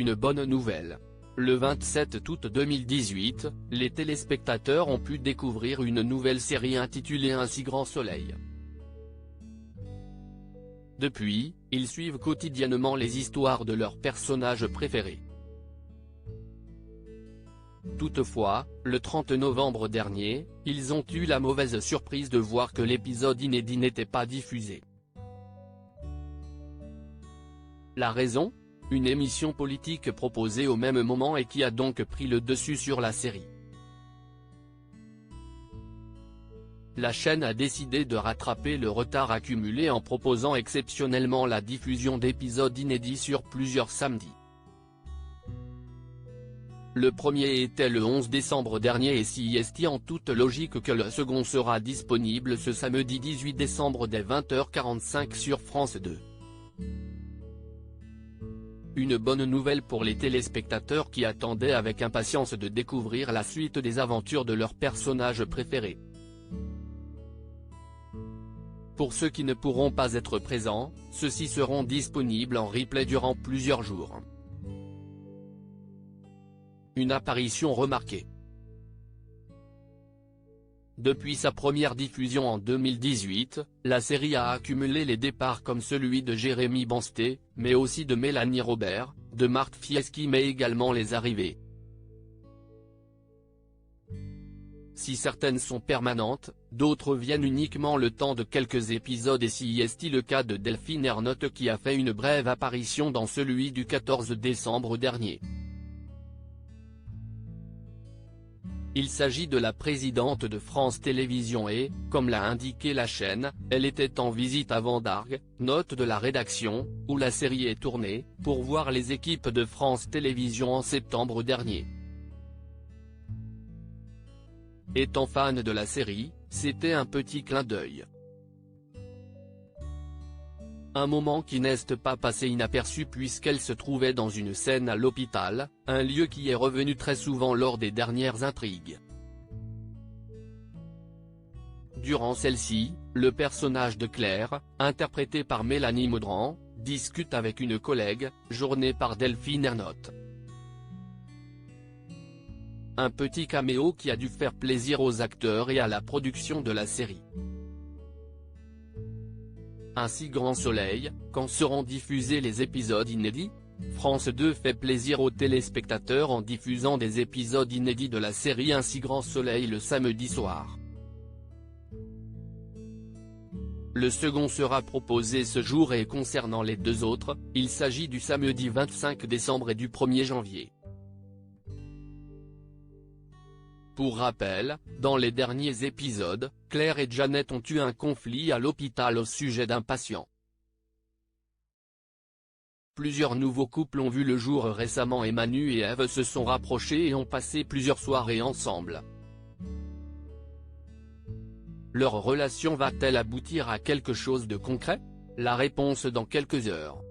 une bonne nouvelle. Le 27 août 2018, les téléspectateurs ont pu découvrir une nouvelle série intitulée Un si grand soleil. Depuis, ils suivent quotidiennement les histoires de leurs personnages préférés. Toutefois, le 30 novembre dernier, ils ont eu la mauvaise surprise de voir que l'épisode inédit n'était pas diffusé. La raison ? Une émission politique proposée au même moment et qui a donc pris le dessus sur la série. La chaîne a décidé de rattraper le retard accumulé en proposant exceptionnellement la diffusion d'épisodes inédits sur plusieurs samedis. Le premier était le 11 décembre dernier et s'y estime en toute logique que le second sera disponible ce samedi 18 décembre dès 20h45 sur France 2. Une bonne nouvelle pour les téléspectateurs qui attendaient avec impatience de découvrir la suite des aventures de leurs personnages préférés. Pour ceux qui ne pourront pas être présents, ceux-ci seront disponibles en replay durant plusieurs jours. Une apparition remarquée. Depuis sa première diffusion en 2018, la série a accumulé les départs comme celui de Jérémy Bansté, mais aussi de Mélanie Robert, de Marthe Fieschi mais également les arrivées. Si certaines sont permanentes, d'autres viennent uniquement le temps de quelques épisodes et si est le cas de Delphine Ernotte qui a fait une brève apparition dans celui du 14 décembre dernier. Il s'agit de la présidente de France Télévisions et, comme l'a indiqué la chaîne, elle était en visite à Vendargues, note de la rédaction, où la série est tournée, pour voir les équipes de France Télévisions en septembre dernier. Étant fan de la série, c'était un petit clin d'œil. Un moment qui n'est pas passé inaperçu puisqu'elle se trouvait dans une scène à l'hôpital, un lieu qui est revenu très souvent lors des dernières intrigues. Durant celle-ci, le personnage de Claire, interprété par Mélanie Maudran, discute avec une collègue, journée par Delphine Ernotte. Un petit caméo qui a dû faire plaisir aux acteurs et à la production de la série. Un si grand soleil, quand seront diffusés les épisodes inédits ? France 2 fait plaisir aux téléspectateurs en diffusant des épisodes inédits de la série Un si grand soleil le samedi soir. Le second sera proposé ce jour et concernant les deux autres, il s'agit du samedi 25 décembre et du 1er janvier. Pour rappel, dans les derniers épisodes, Claire et Janet ont eu un conflit à l'hôpital au sujet d'un patient. Plusieurs nouveaux couples ont vu le jour récemment et Manu et Ève se sont rapprochés et ont passé plusieurs soirées ensemble. Leur relation va-t-elle aboutir à quelque chose de concret ? La réponse dans quelques heures.